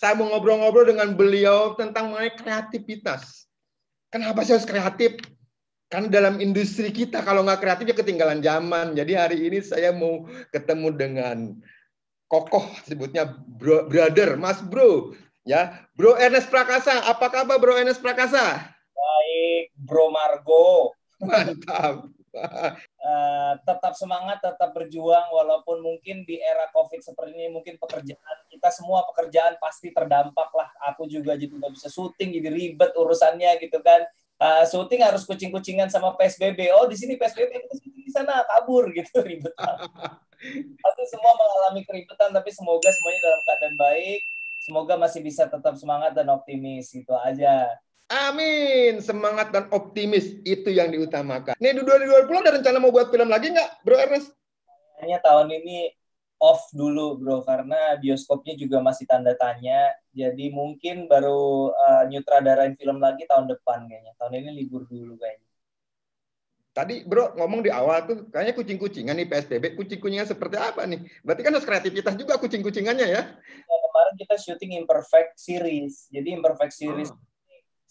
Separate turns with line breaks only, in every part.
Saya mau ngobrol-ngobrol dengan beliau tentang mengenai kreativitas. Kenapa sih harus kreatif? Kan dalam industri kita kalau nggak kreatif ya ketinggalan zaman. Jadi hari ini saya mau ketemu dengan kokoh, sebutnya brother, Mas Bro. Ya, Bro Ernest Prakasa. Apa kabar Bro Ernest Prakasa?
Baik, Bro Margo.
Mantap.
Tetap semangat, tetap berjuang, walaupun mungkin di era COVID seperti ini, mungkin pekerjaan kita semua pekerjaan pasti terdampak lah. Aku juga jadi nggak bisa syuting, jadi ribet urusannya gitu kan. Syuting harus kucing-kucingan sama PSBB. Oh, di sini PSBB, di sana kabur gitu, ribet banget. Pasti semua mengalami keribetan, tapi semoga semuanya dalam keadaan baik. Semoga masih bisa tetap semangat dan optimis, gitu aja.
Amin. Semangat dan optimis itu yang diutamakan. Nih, 2020 ada rencana mau buat film lagi nggak, Bro Ernest?
Kayaknya tahun ini off dulu, Bro, karena bioskopnya juga masih tanda tanya. Jadi mungkin baru nyutradarain film lagi tahun depan kayaknya. Tahun ini libur dulu kayaknya.
Tadi Bro ngomong di awal tuh kayaknya kucing-kucingan nih PSBB. Kucing-kucingan seperti apa nih? Berarti kan harus kreativitas juga kucing-kucingannya ya?
Nah, kemarin kita syuting Imperfect Series. Jadi Imperfect Series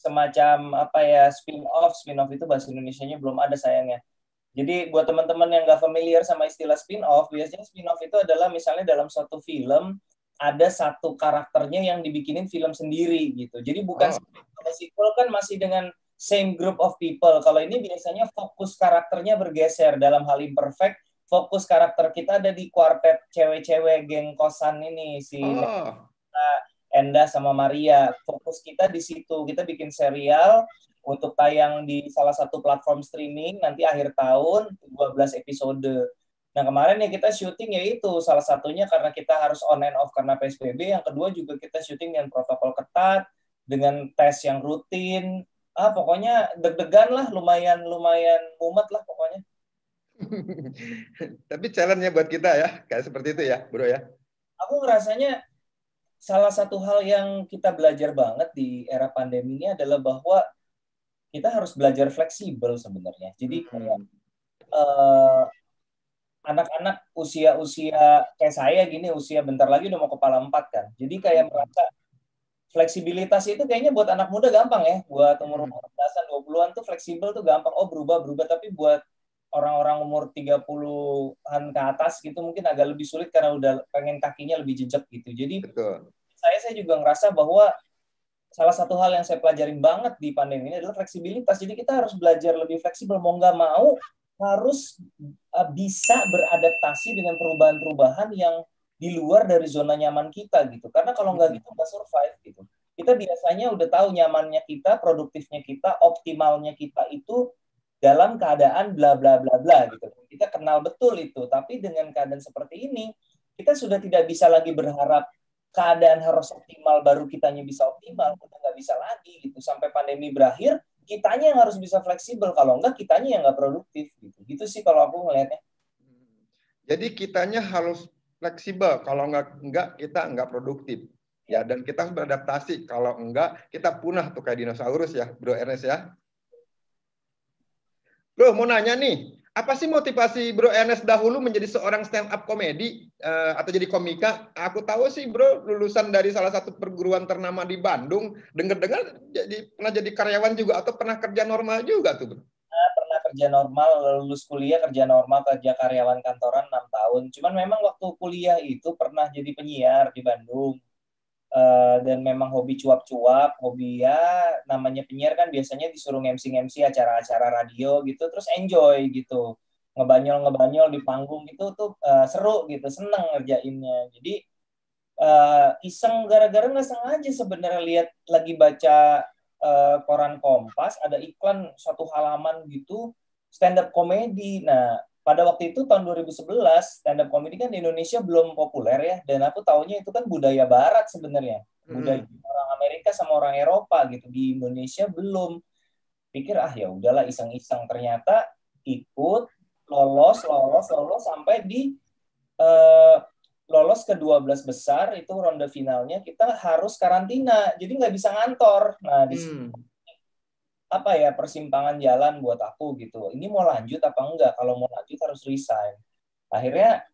semacam apa ya, spin-off. Spin-off itu bahasa Indonesianya belum ada sayangnya. Jadi buat teman-teman yang nggak familiar sama istilah spin-off, biasanya spin-off itu adalah misalnya dalam suatu film ada satu karakternya yang dibikinin film sendiri gitu. Jadi bukan sequel kan masih dengan same group of people. Kalau ini biasanya fokus karakternya bergeser. Dalam hal Imperfect, fokus karakter kita ada di kuartet cewek-cewek geng kosan ini, si Endah sama Maria. Fokus kita di situ. Kita bikin serial untuk tayang di salah satu platform streaming nanti akhir tahun, 12 episode. Nah, kemarin ya kita syuting yaitu salah satunya karena kita harus on and off karena PSBB, yang kedua juga kita syuting dengan protokol ketat, dengan tes yang rutin. Pokoknya deg-degan lah, lumayan mumet lah pokoknya.
Tapi challenge-nya buat kita ya, kayak seperti itu ya, Bro ya.
Aku ngerasanya salah satu hal yang kita belajar banget di era pandemi ini adalah bahwa kita harus belajar fleksibel sebenarnya. Jadi kayak anak-anak usia-usia kayak saya gini, usia bentar lagi udah mau kepala 4 kan. Jadi kayak merasa fleksibilitas itu kayaknya buat anak muda gampang ya. Buat umur 15-an, 20-an tuh fleksibel tuh gampang. Oh, berubah. Tapi buat orang-orang umur 30-an ke atas gitu mungkin agak lebih sulit karena udah pengen kakinya lebih jejak gitu. Jadi saya juga ngerasa bahwa salah satu hal yang saya pelajarin banget di pandemi ini adalah fleksibilitas. Jadi kita harus belajar lebih fleksibel, mau nggak mau harus bisa beradaptasi dengan perubahan-perubahan yang di luar dari zona nyaman kita gitu. Karena kalau nggak gitu nggak survive gitu. Kita biasanya udah tahu nyamannya kita, produktifnya kita, optimalnya kita itu dalam keadaan bla bla bla bla gitu. Kita kenal betul itu. Tapi dengan keadaan seperti ini, kita sudah tidak bisa lagi berharap keadaan harus optimal baru kitanya bisa optimal. Kita nggak bisa lagi gitu. Sampai pandemi berakhir, kitanya yang harus bisa fleksibel. Kalau enggak, kitanya yang nggak produktif gitu. Gitu sih kalau aku ngelihatnya.
Jadi kitanya harus fleksibel. Kalau enggak kita enggak produktif. Ya, dan kita harus beradaptasi. Kalau enggak, kita punah tuh kayak dinosaurus ya, Bro Ernest ya. Bro, mau nanya nih, apa sih motivasi Bro Ernest dahulu menjadi seorang stand up komedi atau jadi komika? Aku tahu sih Bro lulusan dari salah satu perguruan ternama di Bandung. Dengar-dengar pernah jadi karyawan juga atau pernah kerja normal juga tuh Bro?
Pernah kerja normal, lulus kuliah kerja normal, kerja karyawan kantoran 6 tahun. Cuman memang waktu kuliah itu pernah jadi penyiar di Bandung. Dan memang hobi cuap-cuap, hobi ya namanya penyiar kan biasanya disuruh MC acara-acara radio gitu, terus enjoy gitu, ngebanyol di panggung gitu tuh seru gitu, seneng ngerjainnya. Jadi iseng gara-gara nggak sengaja sebenarnya lihat lagi baca koran Kompas ada iklan satu halaman gitu stand up komedi. Nah pada waktu itu tahun 2011 stand up comedy kan di Indonesia belum populer ya, dan aku taunya itu kan budaya barat sebenarnya, budaya orang Amerika sama orang Eropa gitu, di Indonesia belum. Pikir ya udahlah iseng-iseng, ternyata ikut lolos sampai di lolos ke 12 besar itu ronde finalnya, kita harus karantina jadi nggak bisa ngantor. Nah di apa ya persimpangan jalan buat aku gitu. Ini mau lanjut apa enggak? Kalau mau lanjut harus resign. Akhirnya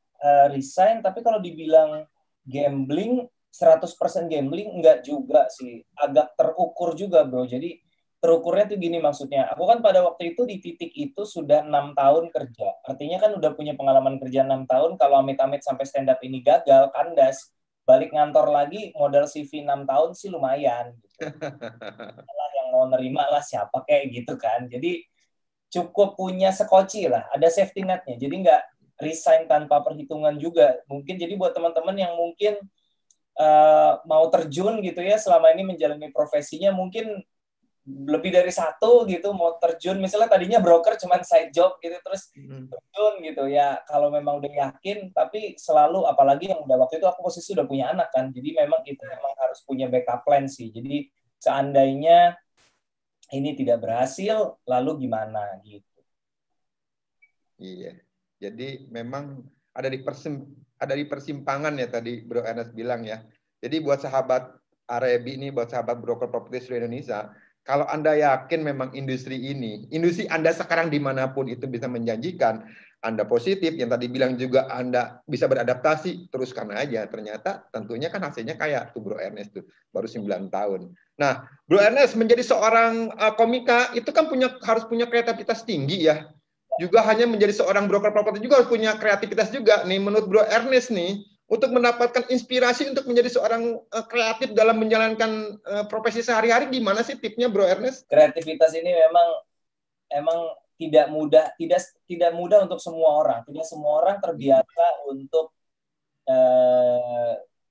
resign, tapi kalau dibilang gambling 100% gambling enggak juga sih, agak terukur juga bro. Jadi terukurnya tuh gini maksudnya, aku kan pada waktu itu di titik itu sudah 6 tahun kerja, artinya kan udah punya pengalaman kerja 6 tahun. Kalau amit-amit sampai stand up ini gagal, kandas, balik ngantor lagi, modal CV 6 tahun sih lumayan gitu. Yang mau nerima lah siapa kayak gitu kan. Jadi cukup punya sekoci lah, ada safety netnya. Jadi nggak resign tanpa perhitungan juga. Mungkin jadi buat teman-teman yang mungkin mau terjun gitu ya, selama ini menjalani profesinya mungkin lebih dari satu gitu, mau terjun misalnya tadinya broker cuman side job gitu, terus terjun gitu ya, kalau memang udah yakin. Tapi selalu, apalagi yang udah waktu itu aku posisi udah punya anak kan, jadi memang itu memang harus punya backup plan sih. Jadi seandainya ini tidak berhasil, lalu gimana gitu.
Iya, jadi memang ada di persimpangan ya tadi Bro Ernest bilang ya. Jadi buat sahabat Arebi ini, buat sahabat broker properti seluruh Indonesia, kalau Anda yakin memang industri Anda sekarang dimanapun itu bisa menjanjikan, Anda positif, yang tadi bilang juga Anda bisa beradaptasi, teruskan aja. Ternyata tentunya kan hasilnya kayak tuh Bro Ernest tuh, baru 9 tahun. Nah, Bro Ernest menjadi seorang komika itu kan harus punya kreativitas tinggi ya. Juga hanya menjadi seorang broker properti juga harus punya kreativitas juga nih menurut Bro Ernest nih, untuk mendapatkan inspirasi untuk menjadi seorang kreatif dalam menjalankan profesi sehari-hari. Gimana sih tipsnya Bro Ernest?
Kreativitas ini emang tidak mudah untuk semua orang. Tidak semua orang terbiasa untuk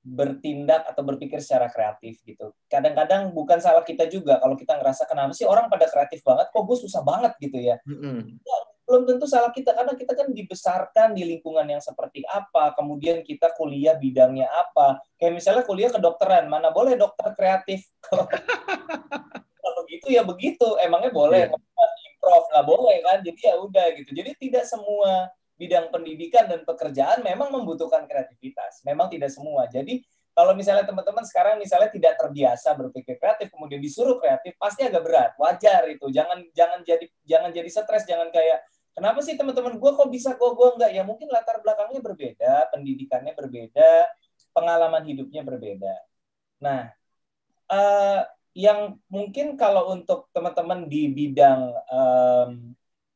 bertindak atau berpikir secara kreatif gitu. Kadang-kadang bukan salah kita juga kalau kita ngerasa kenapa sih orang pada kreatif banget, kok gue susah banget gitu ya. Ya, belum tentu salah kita, karena kita kan dibesarkan di lingkungan yang seperti apa, kemudian kita kuliah bidangnya apa. Kayak misalnya kuliah kedokteran, mana boleh dokter kreatif. Kalau gitu ya begitu, emangnya boleh improv, nggak boleh kan. Jadi ya udah gitu. Jadi tidak semua bidang pendidikan dan pekerjaan memang membutuhkan kreativitas. Memang tidak semua. Jadi kalau misalnya teman-teman sekarang misalnya tidak terbiasa berpikir kreatif, kemudian disuruh kreatif, pasti agak berat. Wajar itu. Jangan jadi stres, jangan kayak kenapa sih teman-teman gue kok bisa, gue enggak. Ya mungkin latar belakangnya berbeda, pendidikannya berbeda, pengalaman hidupnya berbeda. Nah, yang mungkin kalau untuk teman-teman di bidang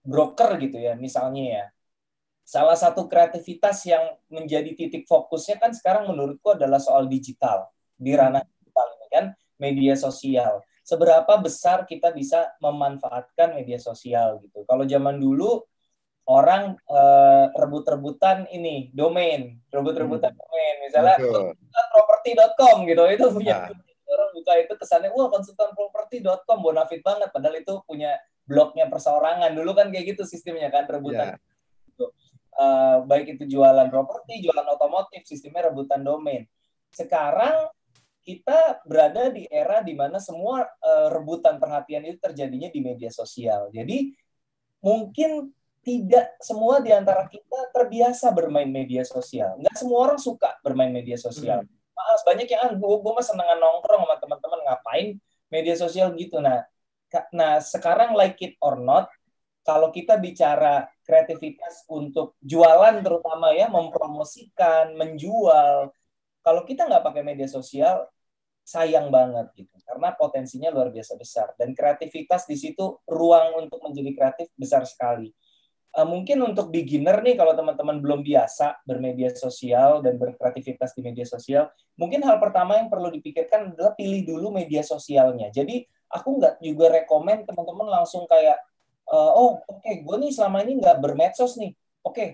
broker gitu ya, misalnya ya, salah satu kreativitas yang menjadi titik fokusnya kan sekarang menurutku adalah soal digital. Di ranah digital ini kan, media sosial. Seberapa besar kita bisa memanfaatkan media sosial gitu. Kalau zaman dulu orang rebut-rebutan ini domain, rebut-rebutan domain, misalnya property.com gitu, itu punya orang buka itu kesannya wah konsultanproperty.com bonafit banget, padahal itu punya blognya perseorangan. Dulu kan kayak gitu sistemnya kan, rebutan. Baik itu jualan properti, jualan otomotif, sistemnya rebutan domain. Sekarang kita berada di era di mana semua rebutan perhatian itu terjadinya di media sosial. Jadi mungkin tidak semua di antara kita terbiasa bermain media sosial. Nggak semua orang suka bermain media sosial. Maaf, banyak yang gue mah senengan nongkrong sama teman-teman, ngapain media sosial gitu. Nah, sekarang like it or not, kalau kita bicara kreativitas untuk jualan terutama ya, mempromosikan, menjual, kalau kita nggak pakai media sosial, sayang banget gitu. Karena potensinya luar biasa besar. Dan kreativitas di situ, ruang untuk menjadi kreatif besar sekali. Mungkin untuk beginner nih, kalau teman-teman belum biasa bermedia sosial dan berkreativitas di media sosial, mungkin hal pertama yang perlu dipikirkan adalah pilih dulu media sosialnya. Jadi aku nggak juga rekomen teman-teman langsung kayak, gue nih selama ini nggak bermedsos nih.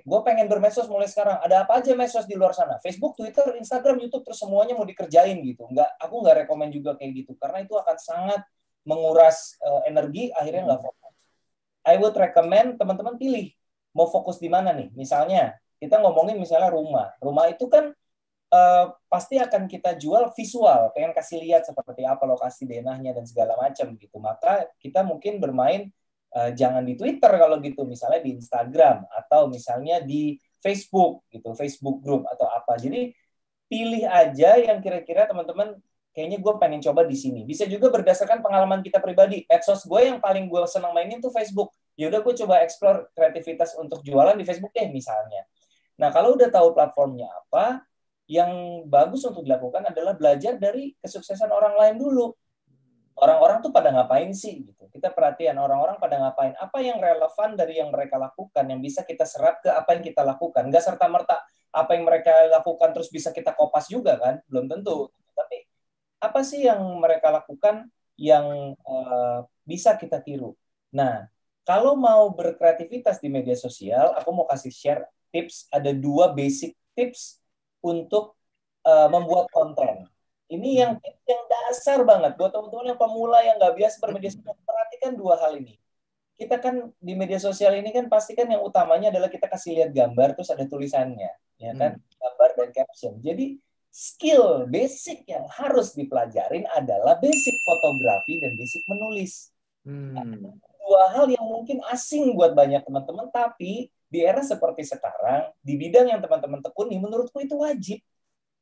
Gue pengen bermedsos mulai sekarang. Ada apa aja medsos di luar sana? Facebook, Twitter, Instagram, YouTube, terus semuanya mau dikerjain gitu. Aku nggak rekomen juga kayak gitu. Karena itu akan sangat menguras energi, akhirnya nggak fokus. I would recommend teman-teman pilih mau fokus di mana nih. Misalnya kita ngomongin misalnya rumah. Rumah itu kan pasti akan kita jual visual, pengen kasih lihat seperti apa lokasi denahnya dan segala macam gitu. Maka kita mungkin bermain jangan di Twitter kalau gitu, misalnya di Instagram atau misalnya di Facebook gitu, Facebook group atau apa. Jadi pilih aja yang kira-kira teman-teman kayaknya gue pengen coba di sini. Bisa juga berdasarkan pengalaman kita pribadi. Medsos gue yang paling gue senang mainin tuh Facebook. Ya udah gue coba explore kreativitas untuk jualan di Facebook deh misalnya. Nah, kalau udah tahu platformnya apa, yang bagus untuk dilakukan adalah belajar dari kesuksesan orang lain dulu. Orang-orang tuh pada ngapain sih gitu. Kita perhatian orang-orang pada ngapain, apa yang relevan dari yang mereka lakukan yang bisa kita serap ke apa yang kita lakukan. Nggak serta-merta apa yang mereka lakukan terus bisa kita kopas juga kan, belum tentu. Tapi apa sih yang mereka lakukan yang bisa kita tiru. Nah, kalau mau berkreativitas di media sosial, aku mau kasih share tips, ada 2 basic tips untuk membuat konten. Ini yang dasar banget buat teman-teman yang pemula yang nggak biasa bermedia sosial. Perhatikan 2 hal ini. Kita kan di media sosial ini kan pasti kan yang utamanya adalah kita kasih lihat gambar terus ada tulisannya, ya kan, gambar dan caption. Jadi skill basic yang harus dipelajarin adalah basic fotografi dan basic menulis. Nah, 2 hal yang mungkin asing buat banyak teman-teman, tapi di era seperti sekarang, di bidang yang teman-teman tekuni, menurutku itu wajib.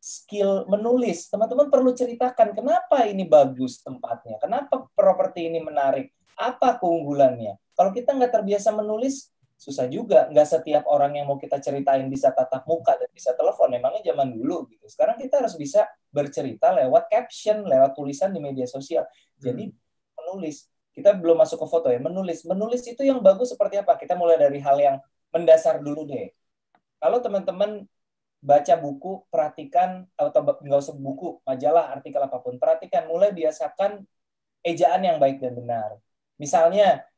Skill menulis. Teman-teman perlu ceritakan kenapa ini bagus tempatnya, kenapa properti ini menarik, apa keunggulannya. Kalau kita nggak terbiasa menulis, susah juga. Nggak setiap orang yang mau kita ceritain bisa tatap muka dan bisa telepon. Memangnya zaman dulu gitu. Sekarang kita harus bisa bercerita lewat caption, lewat tulisan di media sosial. Jadi menulis. Kita belum masuk ke foto ya. Menulis. Menulis itu yang bagus seperti apa? Kita mulai dari hal yang mendasar dulu deh. Kalau teman-teman baca buku, perhatikan, atau nggak usah buku, majalah, artikel apapun, perhatikan, mulai biasakan ejaan yang baik dan benar. Misalnya,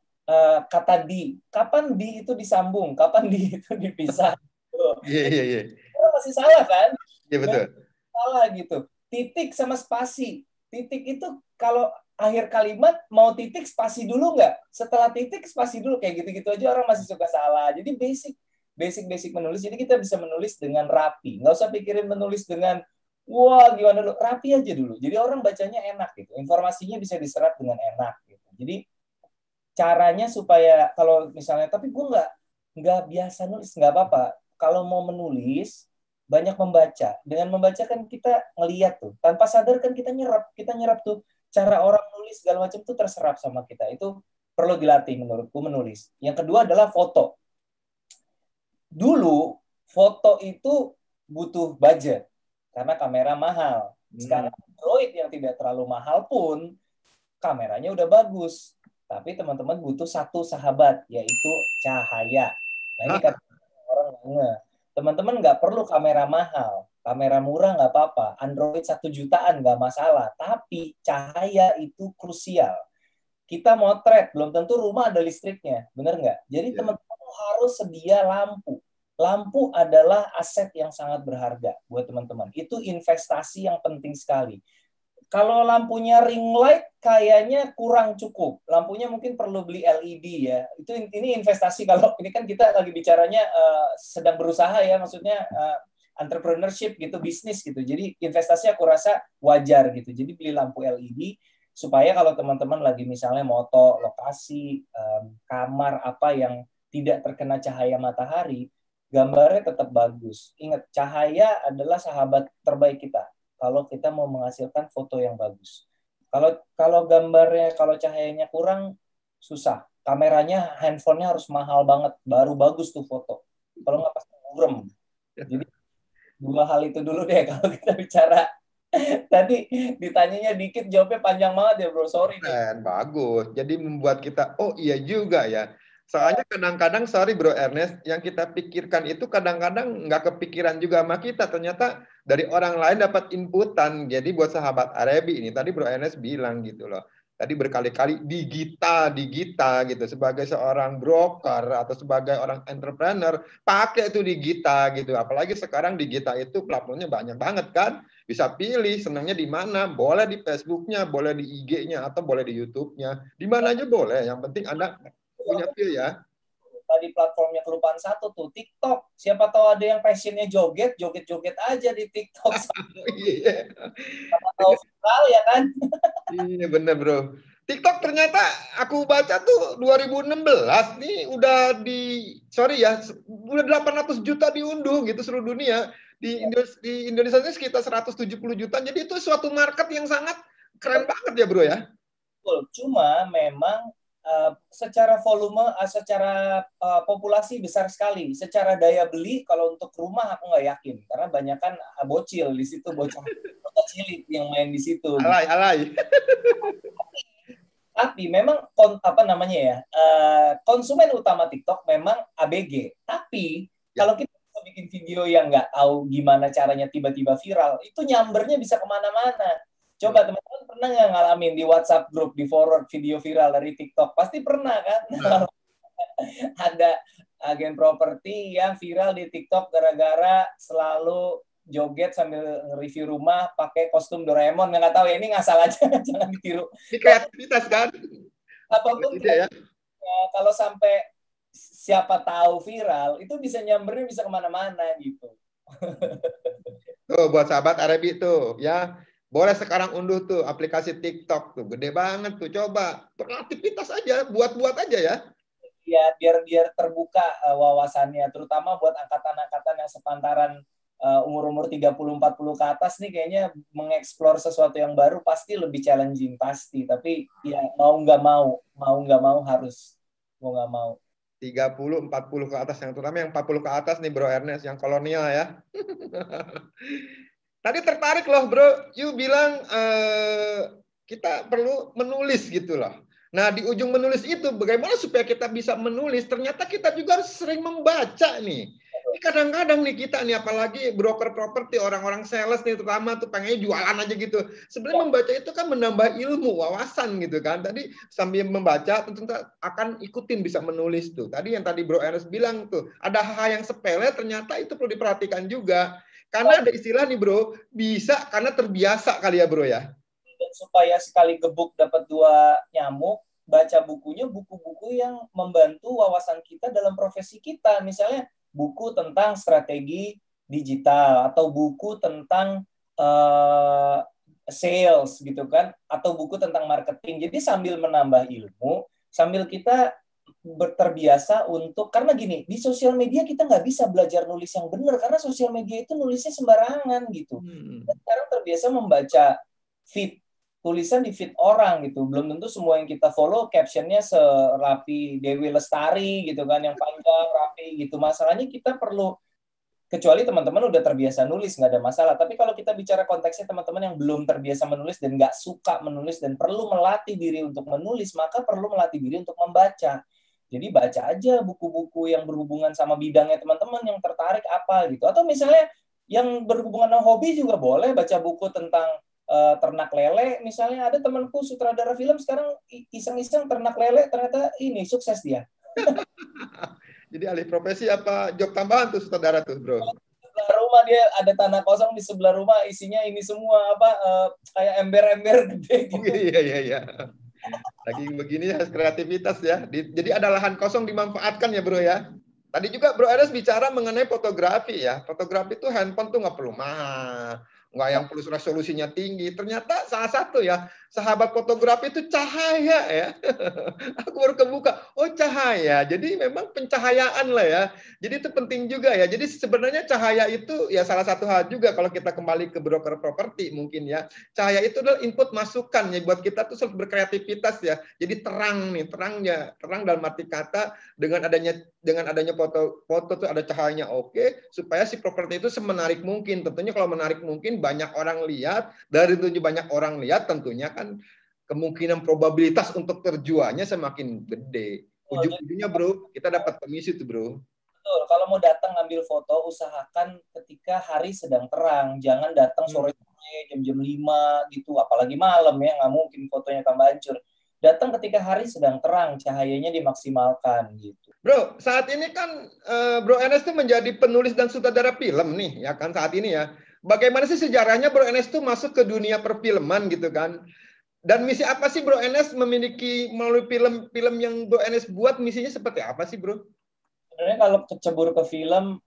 kata di, kapan di itu disambung, kapan di itu dipisah.
Iya.
Masih salah kan?
Iya betul.
Salah gitu. Titik sama spasi. Titik itu kalau akhir kalimat mau titik spasi dulu nggak? Setelah titik spasi dulu, kayak gitu-gitu aja orang masih suka salah. Jadi basic menulis. Jadi kita bisa menulis dengan rapi. Nggak usah pikirin menulis dengan wah gimana dulu. Rapi aja dulu. Jadi orang bacanya enak gitu. Informasinya bisa diserap dengan enak gitu. Jadi caranya supaya kalau misalnya tapi gue nggak biasa nulis, nggak apa-apa. Kalau mau menulis banyak membaca. Dengan membaca kan kita ngeliat tuh. Tanpa sadar kan kita nyerap tuh. Cara orang nulis segala macam tuh terserap sama kita. Itu perlu dilatih menurutku menulis. Yang kedua adalah foto. Dulu foto itu butuh budget karena kamera mahal. Sekarang Android yang tidak terlalu mahal pun kameranya udah bagus. Tapi teman-teman butuh satu sahabat, yaitu cahaya. Nah ini kata orang nggak. Teman-teman nggak perlu kamera mahal. Kamera murah nggak apa-apa. Android 1 jutaan nggak masalah. Tapi cahaya itu krusial. Kita motret, belum tentu rumah ada listriknya. Bener nggak? Jadi teman-teman harus sedia lampu. Lampu adalah aset yang sangat berharga buat teman-teman. Itu investasi yang penting sekali. Kalau lampunya ring light kayaknya kurang cukup. Lampunya mungkin perlu beli LED ya. Ini investasi. Kalau ini kan kita lagi bicaranya sedang berusaha ya, maksudnya entrepreneurship gitu, bisnis gitu. Jadi investasi aku rasa wajar gitu. Jadi beli lampu LED supaya kalau teman-teman lagi misalnya moto lokasi, kamar apa yang tidak terkena cahaya matahari, gambarnya tetap bagus. Ingat, cahaya adalah sahabat terbaik kita kalau kita mau menghasilkan foto yang bagus. Kalau gambarnya, kalau cahayanya kurang, susah. Kameranya, handphonenya harus mahal banget, baru bagus tuh foto. Kalau nggak pasti buram. Jadi 2 hal itu dulu deh kalau kita bicara. Tadi ditanyanya dikit, jawabnya panjang banget ya bro, sorry nih.
Bagus, jadi membuat kita, oh iya juga ya. Soalnya kadang-kadang, sorry Bro Ernest, yang kita pikirkan itu kadang-kadang nggak kepikiran juga sama kita. Ternyata dari orang lain dapat inputan. Jadi buat sahabat Arebi ini, tadi Bro Ernest bilang gitu loh. Tadi berkali-kali digita gitu. Sebagai seorang broker atau sebagai orang entrepreneur, pakai itu digita gitu. Apalagi sekarang digita itu platformnya banyak banget kan. Bisa pilih senangnya di mana. Boleh di Facebooknya, boleh di IG-nya, atau boleh di YouTube-nya. Di mana aja boleh. Yang penting Anda punya feel ya.
Tadi platformnya kelupaan satu tuh, TikTok. Siapa tahu ada yang passionnya joget-joget aja di TikTok.
Iya.
Siapa tahu viral ya kan?
Iya bener bro. TikTok ternyata aku baca tuh 2016 nih udah udah 800 juta diunduh gitu seluruh dunia. Di Indonesia ini sekitar 170 juta. Jadi itu suatu market yang sangat keren banget ya bro ya.
Betul. Cuma memang secara volume, secara populasi besar sekali. Secara daya beli kalau untuk rumah aku nggak yakin karena banyak kan bocil di situ, bocah cilik yang main di situ. Gitu.
Alay.
Tapi memang apa namanya ya, konsumen utama TikTok memang ABG. Tapi kalau kita bisa bikin video yang nggak tahu gimana caranya tiba-tiba viral, itu nyambernya bisa kemana-mana. Coba teman-teman pernah nggak ngalamin di WhatsApp grup, di forward video viral dari TikTok? Pasti pernah kan? Nah. Ada agen properti yang viral di TikTok gara-gara selalu joget sambil nge-review rumah pakai kostum Doraemon. Nggak tahu ya, ini ngasal aja, jangan ditiru.
Ini kreativitas kan?
Apapun ya, kalau sampai siapa tahu viral, itu bisa nyambernya bisa kemana-mana gitu.
Tuh buat sahabat Arabi tuh ya, boleh sekarang unduh tuh aplikasi TikTok tuh, gede banget tuh, coba beraktivitas aja, buat-buat aja ya.
Ya biar terbuka wawasannya, terutama buat angkatan-angkatan yang sepantaran umur-umur 30-40 ke atas nih, kayaknya mengeksplor sesuatu yang baru pasti lebih challenging pasti. Tapi ya mau nggak mau harus, mau nggak mau.
30-40 ke atas, yang terutama yang 40 ke atas nih Bro Ernest, yang kolonial ya. Tadi tertarik loh Bro, you bilang kita perlu menulis gitu loh. Nah, di ujung menulis itu, bagaimana supaya kita bisa menulis? Ternyata kita juga harus sering membaca nih. Ini kadang-kadang nih kita nih, apalagi broker properti, orang-orang sales nih terutama tuh pengennya jualan aja gitu. Sebenarnya membaca itu kan menambah ilmu, wawasan gitu kan. Tadi sambil membaca tentu akan ikutin bisa menulis tuh. Tadi yang tadi Bro Ernest bilang tuh, ada hal yang sepele ternyata itu perlu diperhatikan juga. Karena ada istilah nih Bro, bisa karena terbiasa kali ya Bro ya.
Dan supaya sekali gebuk dapat 2 nyamuk, baca bukunya buku-buku yang membantu wawasan kita dalam profesi kita. Misalnya buku tentang strategi digital atau buku tentang sales gitu kan, atau buku tentang marketing. Jadi sambil menambah ilmu, sambil kita terbiasa untuk, karena gini, di sosial media kita nggak bisa belajar nulis yang benar karena sosial media itu nulisnya sembarangan gitu. Kita sekarang terbiasa membaca tulisan di feed orang gitu. Belum tentu semua yang kita follow captionnya serapi Dewi Lestari gitu kan, yang panjang, rapi gitu. Masalahnya kita perlu, kecuali teman-teman udah terbiasa nulis, nggak ada masalah. Tapi kalau kita bicara konteksnya teman-teman yang belum terbiasa menulis dan nggak suka menulis dan perlu melatih diri untuk menulis, maka perlu melatih diri untuk membaca. Jadi baca aja buku-buku yang berhubungan sama bidangnya teman-teman yang tertarik apa gitu. Atau misalnya yang berhubungan sama hobi juga boleh baca buku tentang ternak lele. Misalnya ada temanku sutradara film sekarang iseng-iseng ternak lele, ternyata ini sukses dia.
Jadi alih profesi apa job tambahan tuh sutradara tuh Bro?
Sebelah rumah dia ada tanah kosong di sebelah rumah, isinya ini semua apa kayak ember-ember gede gitu.
Iya. Lagi begini harus kreativitas ya. Jadi ada lahan kosong dimanfaatkan ya Bro ya. Tadi juga Bro Ares bicara mengenai fotografi ya. Fotografi itu handphone tuh nggak perlu mahal, nggak yang perlu resolusinya tinggi. Ternyata salah satu ya, sahabat fotografi itu cahaya ya. Aku baru kebuka, oh cahaya. Jadi memang pencahayaan lah ya. Jadi itu penting juga ya. Jadi sebenarnya cahaya itu ya salah satu hal juga kalau kita kembali ke broker properti mungkin ya. Cahaya itu adalah input masukan ya buat kita tuh selalu berkreativitas ya. Jadi terang nih, terang dalam arti kata dengan adanya foto tuh ada cahayanya oke, supaya si properti itu semenarik mungkin. Tentunya kalau menarik mungkin banyak orang lihat, dari tujuh banyak orang lihat tentunya kan kemungkinan probabilitas untuk terjualnya semakin gede. Ujung-ujungnya Bro, kita dapat komisi tuh Bro.
Betul, kalau mau datang ngambil foto usahakan ketika hari sedang terang, jangan datang sore-sore jam-jam 5 gitu, apalagi malam ya, nggak mungkin fotonya tambah hancur. Datang ketika hari sedang terang, cahayanya dimaksimalkan gitu.
Bro, saat ini kan Bro Enes tuh menjadi penulis dan sutradara film nih, ya kan saat ini ya. Bagaimana sih sejarahnya Bro Enes tuh masuk ke dunia perfilman gitu kan? Dan misi apa sih Bro Enes memiliki melalui film-film yang Bro Enes buat, misinya seperti apa sih Bro?
Sebenarnya kalau kecebur ke film,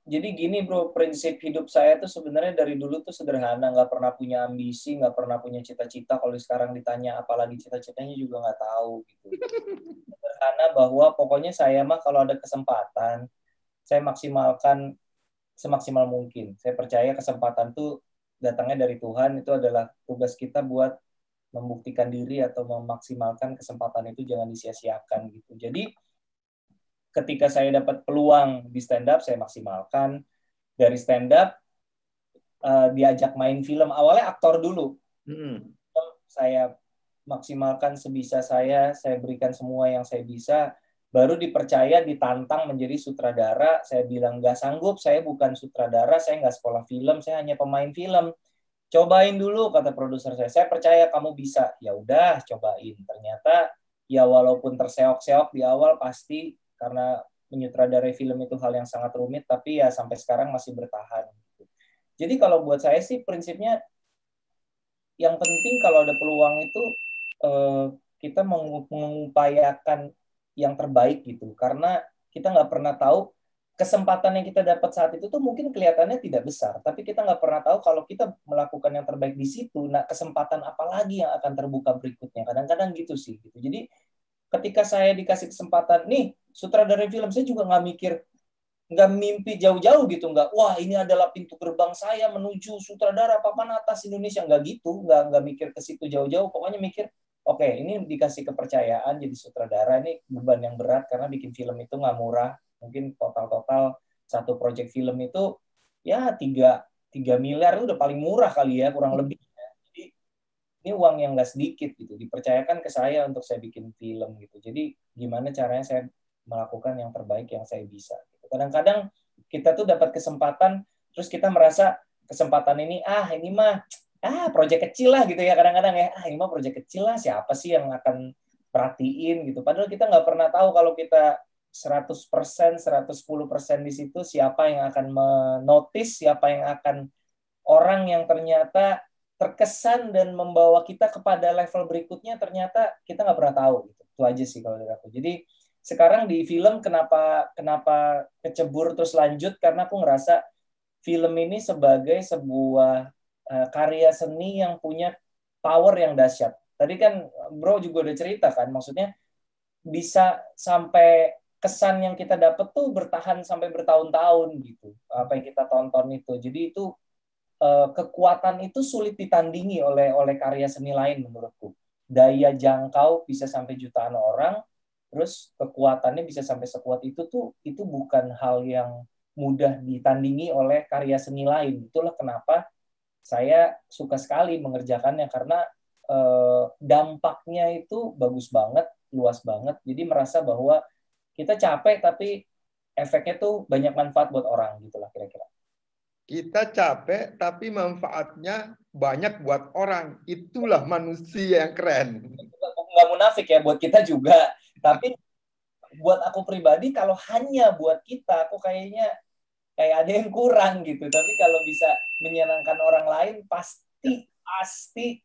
jadi gini Bro, prinsip hidup saya tuh sebenarnya dari dulu tuh sederhana, nggak pernah punya ambisi, nggak pernah punya cita-cita. Kalau sekarang ditanya apalagi cita-citanya juga nggak tahu gitu. Sederhana bahwa pokoknya saya mah kalau ada kesempatan, saya maksimalkan semaksimal mungkin. Saya percaya kesempatan tuh datangnya dari Tuhan, itu adalah tugas kita buat membuktikan diri atau memaksimalkan kesempatan itu jangan disia-siakan gitu. Jadi ketika saya dapat peluang di stand up, saya maksimalkan. Dari stand up diajak main film, awalnya aktor dulu. Saya maksimalkan sebisa saya berikan semua yang saya bisa, baru dipercaya, ditantang menjadi sutradara. Saya bilang nggak sanggup, saya bukan sutradara, saya nggak sekolah film, saya hanya pemain film. Cobain dulu, kata produser saya percaya kamu bisa. Ya udah, cobain. Ternyata ya walaupun terseok-seok di awal, pasti karena menyutradarai film itu hal yang sangat rumit, tapi ya sampai sekarang masih bertahan. Jadi kalau buat saya sih prinsipnya yang penting kalau ada peluang itu kita mengupayakan yang terbaik gitu, karena kita nggak pernah tahu kesempatan yang kita dapat saat itu tuh mungkin kelihatannya tidak besar, tapi kita nggak pernah tahu kalau kita melakukan yang terbaik di situ, nah kesempatan apa lagi yang akan terbuka berikutnya. Kadang-kadang gitu sih gitu. Jadi ketika saya dikasih kesempatan nih sutradara film, saya juga nggak mimpi jauh-jauh gitu, nggak wah ini adalah pintu gerbang saya menuju sutradara papan atas Indonesia, nggak gitu, nggak mikir ke situ jauh-jauh. Pokoknya mikir oke, ini dikasih kepercayaan jadi sutradara, ini beban yang berat karena bikin film itu nggak murah. Mungkin total satu proyek film itu ya 3 miliar itu udah paling murah kali ya, kurang lebih. Jadi ini uang yang nggak sedikit gitu, dipercayakan ke saya untuk saya bikin film gitu. Jadi gimana caranya saya melakukan yang terbaik yang saya bisa. Kadang-kadang kita tuh dapat kesempatan, terus kita merasa kesempatan ini mah proyek kecil lah gitu ya, kadang-kadang ya ini mah proyek kecil lah, siapa sih yang akan perhatiin gitu. Padahal kita nggak pernah tahu kalau kita 100%, 110% di situ, siapa yang akan menotis, siapa yang akan orang yang ternyata terkesan dan membawa kita kepada level berikutnya, ternyata kita nggak pernah tahu gitu. Itu aja sih kalau dari aku. Jadi sekarang di film kenapa kecebur terus lanjut, karena aku ngerasa film ini sebagai sebuah karya seni yang punya power yang dahsyat. Tadi kan Bro juga udah cerita kan, maksudnya bisa sampai kesan yang kita dapat tuh bertahan sampai bertahun-tahun gitu, apa yang kita tonton itu. Jadi itu kekuatan itu sulit ditandingi oleh karya seni lain menurutku. Daya jangkau bisa sampai jutaan orang, terus kekuatannya bisa sampai sekuat itu tuh, itu bukan hal yang mudah ditandingi oleh karya seni lain. Itulah kenapa saya suka sekali mengerjakannya, karena dampaknya itu bagus banget, luas banget. Jadi merasa bahwa kita capek tapi efeknya tuh banyak manfaat buat orang gitulah kira-kira.
Kita capek tapi manfaatnya banyak buat orang. Itulah manusia yang keren.
Nggak munafik ya, buat kita juga. Tapi buat aku pribadi, kalau hanya buat kita, aku kayaknya kayak ada yang kurang gitu. Tapi kalau bisa menyenangkan orang lain, pasti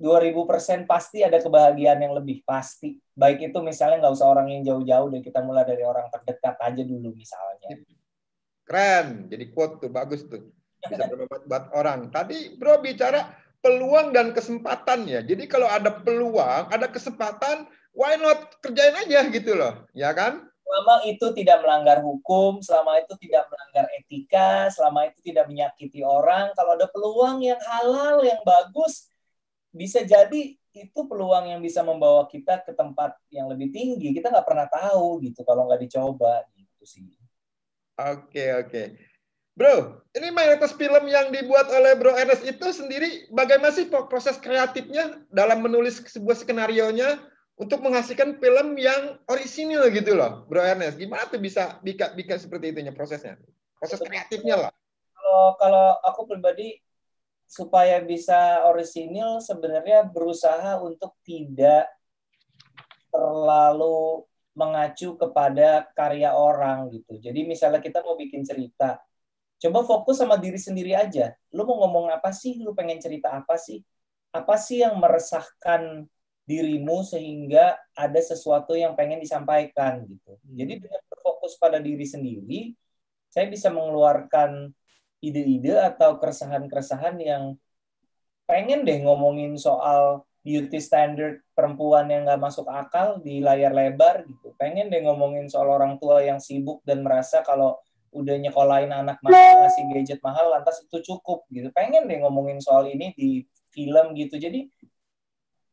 2000% pasti ada kebahagiaan yang lebih, pasti. Baik itu misalnya nggak usah orang yang jauh-jauh deh, kita mulai dari orang terdekat aja dulu misalnya.
Keren, jadi quote tuh, bagus tuh. Bisa bermanfaat buat orang. Tadi Bro bicara peluang dan kesempatan ya. Jadi kalau ada peluang, ada kesempatan, why not kerjain aja gitu loh, ya kan?
Selama itu tidak melanggar hukum, selama itu tidak melanggar etika, selama itu tidak menyakiti orang, kalau ada peluang yang halal, yang bagus, bisa jadi itu peluang yang bisa membawa kita ke tempat yang lebih tinggi. Kita nggak pernah tahu gitu kalau nggak dicoba gitu sih.
Oke. Bro, ini mayoritas film yang dibuat oleh Bro Ernest itu sendiri, bagaimana sih proses kreatifnya dalam menulis sebuah skenario-nya untuk menghasilkan film yang orisinil gitu loh, Bro Ernest? Gimana tuh bisa bikin seperti itunya prosesnya? Proses kreatifnya lah.
Kalau aku pribadi, supaya bisa orisinil sebenarnya berusaha untuk tidak terlalu mengacu kepada karya orang gitu. Jadi misalnya kita mau bikin cerita, coba fokus sama diri sendiri aja. Lu mau ngomong apa sih? Lu pengen cerita apa sih? Apa sih yang meresahkan dirimu sehingga ada sesuatu yang pengen disampaikan gitu. Jadi dengan berfokus pada diri sendiri, saya bisa mengeluarkan ide-ide atau keresahan-keresahan yang pengen deh ngomongin soal beauty standard perempuan yang nggak masuk akal di layar lebar gitu. Pengen deh ngomongin soal orang tua yang sibuk dan merasa kalau udah nyekolahin anak mahal, ngasih gadget mahal, lantas itu cukup gitu. Pengen deh ngomongin soal ini di film gitu. Jadi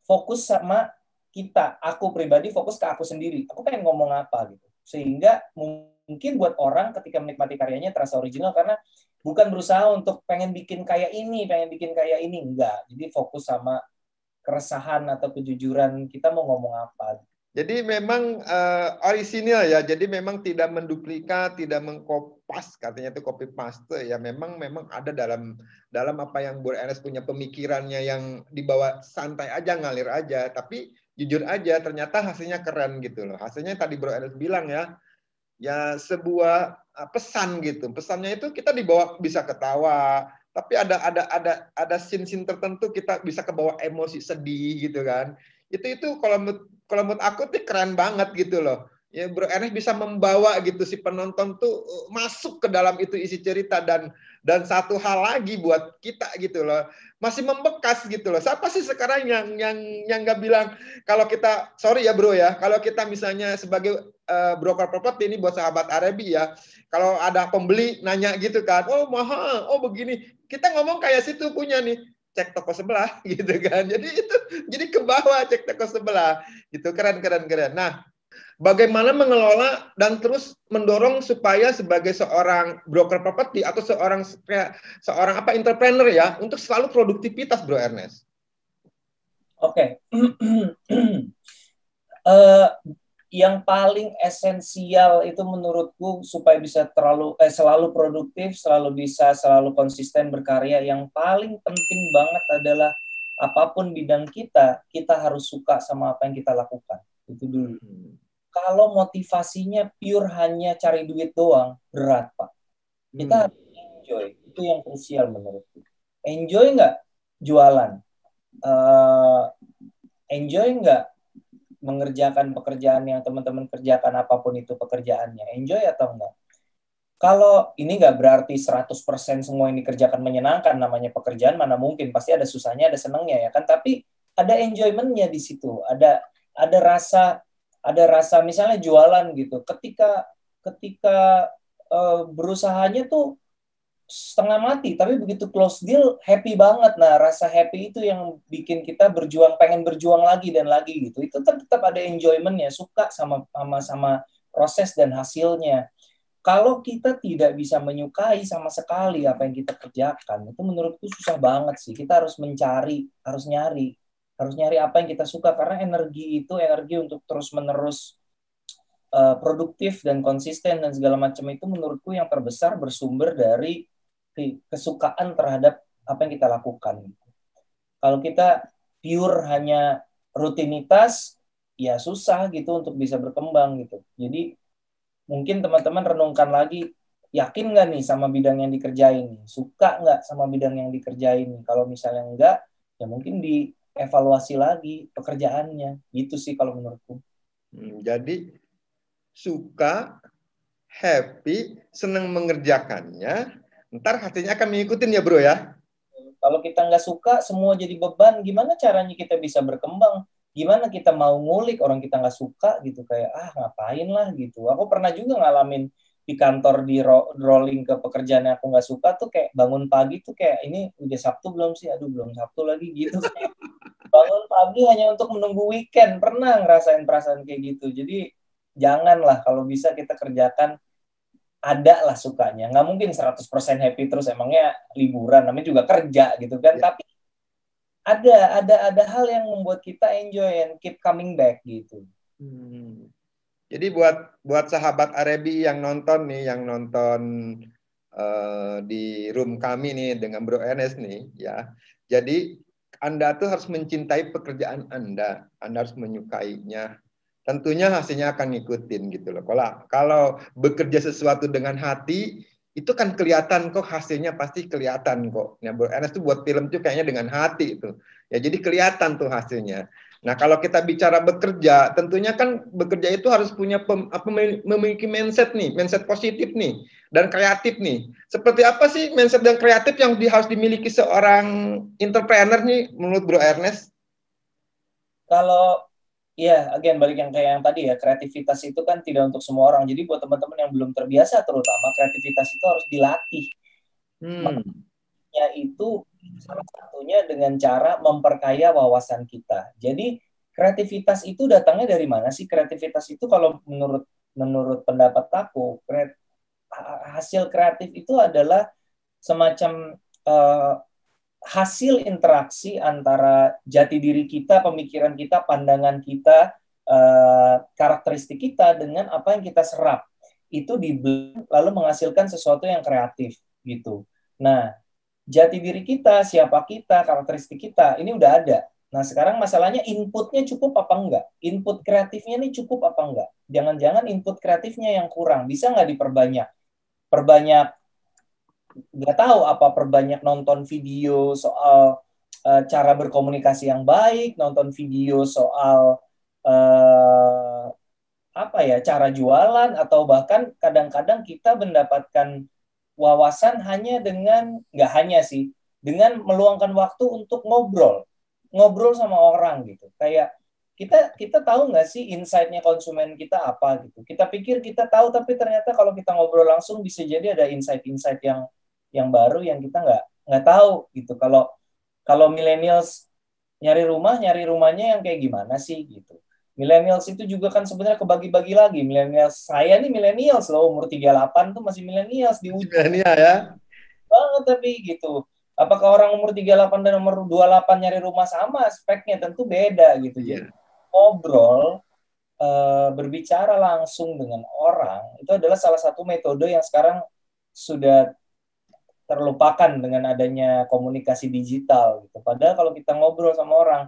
fokus sama kita. Aku pribadi fokus ke aku sendiri. Aku pengen ngomong apa gitu. Sehingga mungkin buat orang ketika menikmati karyanya terasa original karena bukan berusaha untuk pengen bikin kayak ini, enggak. Jadi fokus sama keresahan atau kejujuran kita mau ngomong apa.
Jadi memang orisinil ya. Jadi memang tidak menduplikat, tidak mengkopas, katanya itu copy paste ya. Memang ada dalam apa yang Bro Ernest punya pemikirannya yang dibawa santai aja, ngalir aja. Tapi jujur aja ternyata hasilnya keren gitu loh. Hasilnya tadi Bro Ernest bilang ya sebuah pesan gitu. Pesannya itu kita dibawa bisa ketawa, tapi ada scene-scene tertentu kita bisa kebawa emosi sedih gitu kan. Itu kalau menurut aku tuh keren banget gitu loh. Ya Bro Ernest bisa membawa gitu si penonton tuh masuk ke dalam itu isi cerita dan satu hal lagi buat kita gitu loh. Masih membekas gitu loh. Siapa sih sekarang yang nggak bilang kalau kita sorry ya Bro ya, kalau kita misalnya sebagai broker properti ini buat sahabat Arabi ya, kalau ada pembeli nanya gitu kan, oh mahal, oh begini, kita ngomong kayak situ punya nih, cek toko sebelah gitu kan. Jadi ke bawah cek toko sebelah gitu. Keren. Nah, bagaimana mengelola dan terus mendorong supaya sebagai seorang broker properti atau seorang entrepreneur ya untuk selalu produktivitas Bro Ernest.
Oke. Yang paling esensial itu menurutku supaya bisa selalu produktif, selalu konsisten berkarya, yang paling penting banget adalah apapun bidang kita harus suka sama apa yang kita lakukan. Itu dulu. Kalau motivasinya pure hanya cari duit doang, berat Pak. Kita harus enjoy, itu yang krusial menurutku. Enjoy nggak jualan? Enjoy nggak mengerjakan pekerjaan yang teman-teman kerjakan, apapun itu pekerjaannya, enjoy atau enggak? Kalau ini nggak berarti 100% semua ini kerjakan menyenangkan, namanya pekerjaan mana mungkin, pasti ada susahnya, ada senangnya ya kan, tapi ada enjoyment-nya di situ, ada rasa misalnya jualan gitu, ketika berusahanya tuh setengah mati, tapi begitu close deal happy banget. Nah, rasa happy itu yang bikin kita pengen berjuang lagi dan lagi gitu. Itu kan tetap ada enjoyment-nya, suka sama proses dan hasilnya. Kalau kita tidak bisa menyukai sama sekali apa yang kita kerjakan, itu menurutku susah banget sih. Kita harus nyari apa yang kita suka, karena energi untuk terus-menerus produktif dan konsisten dan segala macam itu menurutku yang terbesar bersumber dari kesukaan terhadap apa yang kita lakukan. Kalau kita pure hanya rutinitas, ya susah gitu untuk bisa berkembang gitu. Jadi mungkin teman-teman renungkan lagi, yakin nggak nih sama bidang yang dikerjain? Suka nggak sama bidang yang dikerjain? Kalau misalnya enggak, ya mungkin dievaluasi lagi pekerjaannya. Gitu sih kalau menurutku.
Jadi suka, happy, senang mengerjakannya, ntar hasilnya akan mengikutin ya Bro ya.
Kalau kita nggak suka, semua jadi beban. Gimana caranya kita bisa berkembang? Gimana kita mau ngulik orang kita nggak suka gitu, kayak ngapain lah gitu. Aku pernah juga ngalamin di kantor, di rolling ke pekerjaan yang aku nggak suka tuh, kayak bangun pagi tuh kayak ini udah Sabtu belum sih? Aduh belum Sabtu lagi gitu. Bangun pagi hanya untuk menunggu weekend. Pernah ngerasain perasaan kayak gitu. Jadi janganlah, kalau bisa kita kerjakan ada lah sukanya. Nggak mungkin 100% happy terus, emangnya liburan, namanya juga kerja gitu kan. Ya. Tapi ada hal yang membuat kita enjoy and keep coming back gitu.
Jadi buat sahabat Arabi yang nonton di room kami nih dengan Bro Ernest nih ya. Jadi Anda tuh harus mencintai pekerjaan Anda harus menyukainya. Tentunya hasilnya akan ngikutin gitu loh. Kalau bekerja sesuatu dengan hati, itu kan kelihatan kok, hasilnya pasti kelihatan kok. Ya, Bro Ernest tuh buat film tuh kayaknya dengan hati itu. Ya jadi kelihatan tuh hasilnya. Nah, kalau kita bicara bekerja, tentunya kan bekerja itu harus punya memiliki mindset positif nih dan kreatif nih. Seperti apa sih mindset dan kreatif yang harus dimiliki seorang entrepreneur nih menurut Bro Ernest?
Kalau iya, balik yang kayak yang tadi ya, kreativitas itu kan tidak untuk semua orang. Jadi buat teman-teman yang belum terbiasa, terutama kreativitas itu harus dilatih. kreatifnya itu salah satunya dengan cara memperkaya wawasan kita. Jadi kreativitas itu datangnya dari mana sih? Kreativitas itu kalau menurut pendapat aku, hasil kreatif itu adalah semacam hasil interaksi antara jati diri kita, pemikiran kita, pandangan kita, karakteristik kita dengan apa yang kita serap. Itu di-blend lalu menghasilkan sesuatu yang kreatif gitu. Nah, jati diri kita, siapa kita, karakteristik kita, ini udah ada. Nah, sekarang masalahnya inputnya cukup apa enggak? Input kreatifnya ini cukup apa enggak? Jangan-jangan input kreatifnya yang kurang. Bisa nggak diperbanyak? Perbanyak, nggak tahu apa, perbanyak nonton video soal cara berkomunikasi yang baik, nonton video soal apa ya, cara jualan, atau bahkan kadang-kadang kita mendapatkan wawasan hanya dengan, nggak hanya sih, dengan meluangkan waktu untuk ngobrol sama orang gitu. Kayak kita tahu nggak sih insight-nya konsumen kita apa gitu. Kita pikir kita tahu, tapi ternyata kalau kita ngobrol langsung bisa jadi ada insight-insight yang baru yang kita nggak tahu gitu. Kalau millennials nyari rumahnya yang kayak gimana sih gitu. Millennials itu juga kan sebenarnya kebagi-bagi lagi. Millennials, saya nih millennials loh, umur 38 tuh masih millennials di ujung.
Milenial ya.
Banget tapi gitu. Apakah orang umur 38 dan umur 28 nyari rumah sama? Speknya tentu beda gitu. Jadi ngobrol, berbicara langsung dengan orang, itu adalah salah satu metode yang sekarang sudah terlupakan dengan adanya komunikasi digital gitu. Padahal kalau kita ngobrol sama orang,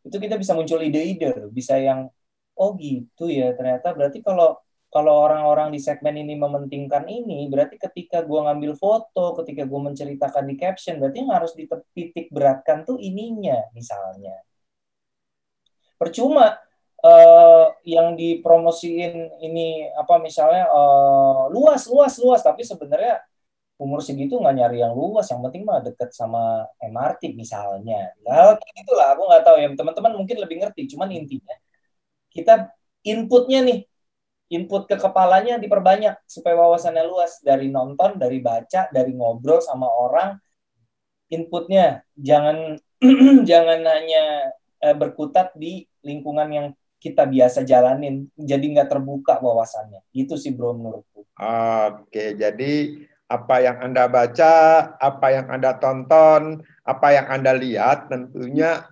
itu kita bisa muncul ide-ide, bisa yang oh gitu ya, ternyata berarti kalau orang-orang di segmen ini mementingkan ini, berarti ketika gue ngambil foto, ketika gue menceritakan di caption, berarti yang harus dititik beratkan tuh ininya misalnya. Percuma yang dipromosiin ini apa misalnya luas, tapi sebenarnya umur segitu nggak nyari yang luas, yang penting mah deket sama MRT misalnya. Nah, itulah, aku nggak tahu ya, teman-teman mungkin lebih ngerti. Cuman intinya kita input ke kepalanya diperbanyak supaya wawasannya luas, dari nonton, dari baca, dari ngobrol sama orang. Inputnya jangan jangan hanya berkutat di lingkungan yang kita biasa jalanin, jadi nggak terbuka wawasannya. Itu sih bro menurutku.
Oke, jadi apa yang Anda baca, apa yang Anda tonton, apa yang Anda lihat, tentunya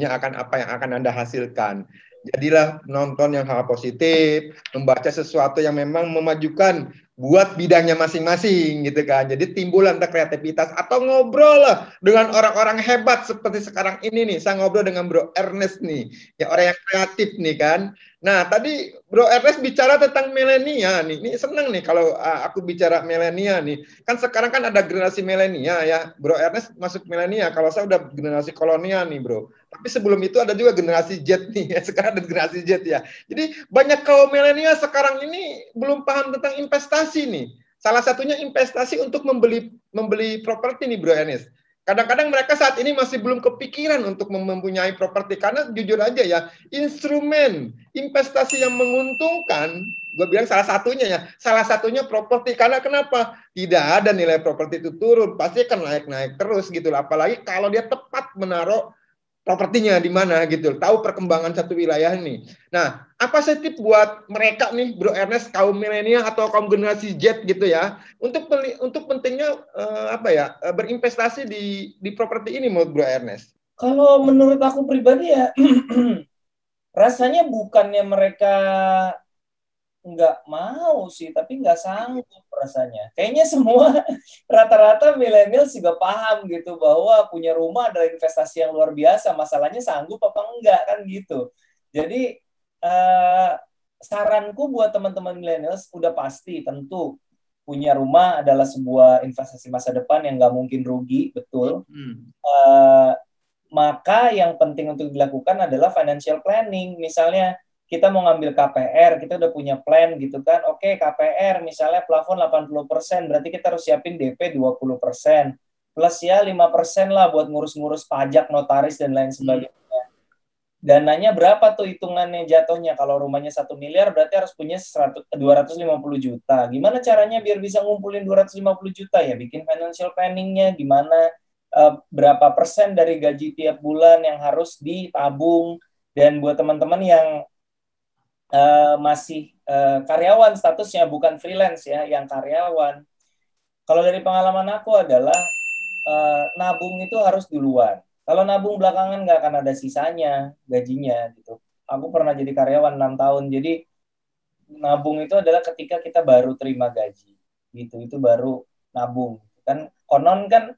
akan apa yang akan Anda hasilkan. Jadilah nonton yang hal positif, membaca sesuatu yang memang memajukan buat bidangnya masing-masing gitu kan. Jadi timbul entah kreativitas atau ngobrol lah dengan orang-orang hebat seperti sekarang ini nih. Saya ngobrol dengan Bro Ernest nih, ya orang yang kreatif nih kan. Nah, tadi Bro Ernest bicara tentang milenial nih. Ini seneng nih kalau aku bicara milenial nih. Kan sekarang kan ada generasi milenial ya. Bro Ernest masuk milenial. Kalau saya udah generasi kolonial nih, Bro. Tapi sebelum itu ada juga generasi Z nih. Sekarang ada generasi Z ya. Jadi banyak kaum milenial sekarang ini belum paham tentang investasi nih. Salah satunya investasi untuk membeli properti nih, Bro Ernest. Kadang-kadang mereka saat ini masih belum kepikiran untuk mempunyai properti karena jujur aja ya, instrumen investasi yang menguntungkan, gue bilang salah satunya properti. Karena kenapa? Tidak ada nilai properti itu turun, pasti akan naik-naik terus gitu. Apalagi kalau dia tepat menaruh propertinya di mana gitu, tahu perkembangan satu wilayah nih. Nah, apa sih tips buat mereka nih, Bro Ernest, kaum milenial atau kaum generasi Z gitu ya, untuk pentingnya berinvestasi di properti ini menurut Bro Ernest?
Kalau menurut aku pribadi ya, rasanya bukannya mereka nggak mau sih, tapi nggak sanggup rasanya. Kayaknya semua rata-rata milenial juga paham gitu bahwa punya rumah adalah investasi yang luar biasa. Masalahnya sanggup apa enggak kan gitu. Jadi saranku buat teman-teman milenial udah pasti tentu punya rumah adalah sebuah investasi masa depan yang nggak mungkin rugi, betul. Maka yang penting untuk dilakukan adalah financial planning. Misalnya kita mau ngambil KPR, kita udah punya plan gitu kan. Oke, KPR misalnya plafon 80%, berarti kita harus siapin DP 20%. Plus ya 5% lah buat ngurus-ngurus pajak, notaris, dan lain sebagainya. dananya berapa tuh hitungannya jatuhnya. Kalau rumahnya 1 miliar berarti harus punya 250 juta. Gimana caranya biar bisa ngumpulin 250 juta ya? Bikin financial planningnya gimana, berapa persen dari gaji tiap bulan yang harus ditabung. Dan buat teman-teman yang masih karyawan statusnya, bukan freelance ya, yang karyawan. Kalau dari pengalaman aku adalah nabung itu harus duluan. Kalau nabung belakangan nggak akan ada sisanya gajinya gitu. Aku pernah jadi karyawan 6 tahun, jadi nabung itu adalah ketika kita baru terima gaji gitu, itu baru nabung kan. Konon kan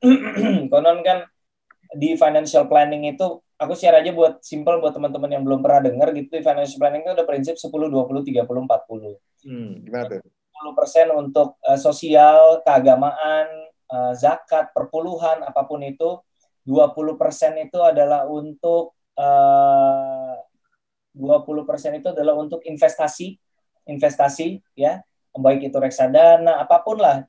di financial planning itu, aku share aja buat simple buat teman-teman yang belum pernah dengar gitu. Di financial planning itu ada prinsip 10 20 30 40.
Gimana tuh?
10% untuk sosial, keagamaan, zakat, perpuluhan, apapun itu. 20% itu adalah untuk 20% itu adalah untuk investasi ya, baik itu reksadana, apapun lah,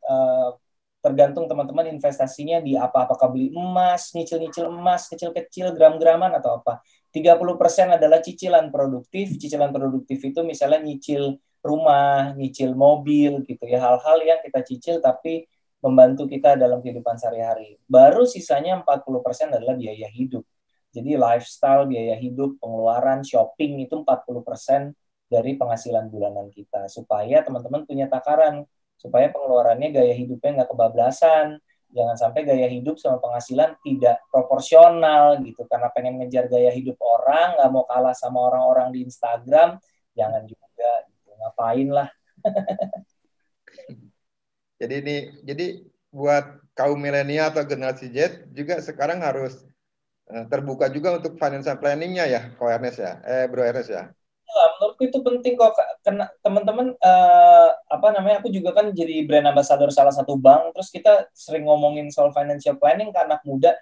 tergantung teman-teman investasinya di apa, apakah beli emas, nyicil-nyicil emas kecil-kecil, gram-graman atau apa. 30% adalah cicilan produktif. Cicilan produktif itu misalnya nyicil rumah, nyicil mobil gitu ya, hal-hal yang kita cicil tapi membantu kita dalam kehidupan sehari-hari. Baru sisanya 40% adalah biaya hidup. Jadi lifestyle, biaya hidup, pengeluaran, shopping itu 40% dari penghasilan bulanan kita. Supaya teman-teman punya takaran, supaya pengeluarannya, gaya hidupnya nggak kebablasan. Jangan sampai gaya hidup sama penghasilan tidak proporsional gitu. Karena pengen ngejar gaya hidup orang, nggak mau kalah sama orang-orang di Instagram, jangan juga. Gitu. Ngapain lah.
Jadi buat kaum milenial atau generasi Z juga sekarang harus terbuka juga untuk financial planningnya ya, Ko Ernest ya, Bro Ernest ya.
Menurutku itu penting kok, karena teman-teman, apa namanya, aku juga kan jadi brand ambassador salah satu bank, terus kita sering ngomongin soal financial planning ke anak muda.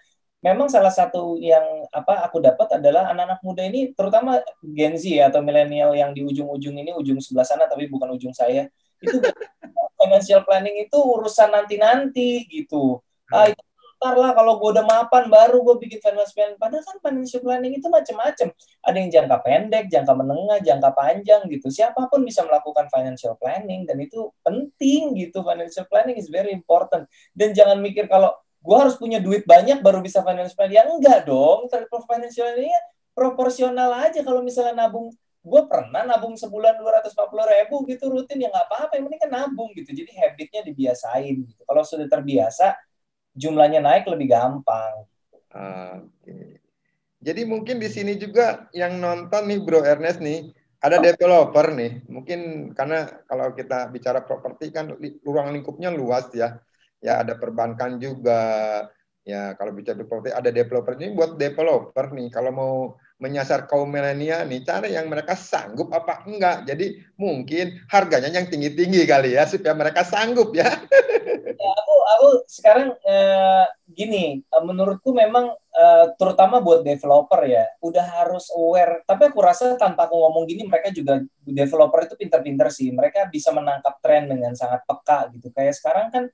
Memang salah satu yang aku dapat adalah anak-anak muda ini, terutama Gen Z ya, atau milenial yang di ujung-ujung ini, ujung sebelah sana tapi bukan ujung saya, itu financial planning itu urusan nanti-nanti gitu. Itu ntar lah kalau gue udah mapan baru gue bikin financial planning. Padahal kan financial planning itu macam-macam. Ada yang jangka pendek, jangka menengah, jangka panjang gitu. Siapapun bisa melakukan financial planning dan itu penting gitu. Financial planning is very important. Dan jangan mikir kalau gue harus punya duit banyak baru bisa financial planning. Ya enggak dong. Financial planning proporsional aja. Kalau misalnya nabung, gue pernah nabung sebulan 240.000 gitu rutin, ya nggak apa-apa, yang penting kan nabung gitu. Jadi habitnya dibiasain gitu. Kalau sudah terbiasa, jumlahnya naik lebih gampang.
Oke. Jadi mungkin di sini juga yang nonton nih Bro Ernest nih, ada developer nih. Mungkin karena kalau kita bicara properti kan ruang lingkupnya luas ya. Ya ada perbankan juga. Ya kalau bicara properti ada developer. Ini buat developer nih kalau mau menyasar kaum milenial nih, cara yang mereka sanggup apa enggak. Jadi mungkin harganya yang tinggi-tinggi kali ya supaya mereka sanggup ya.
Ya, aku sekarang gini, menurutku memang terutama buat developer ya, udah harus aware. Tapi aku rasa tanpa aku ngomong gini, mereka juga, developer itu pinter-pinter sih. Mereka bisa menangkap tren dengan sangat peka gitu. Kayak sekarang kan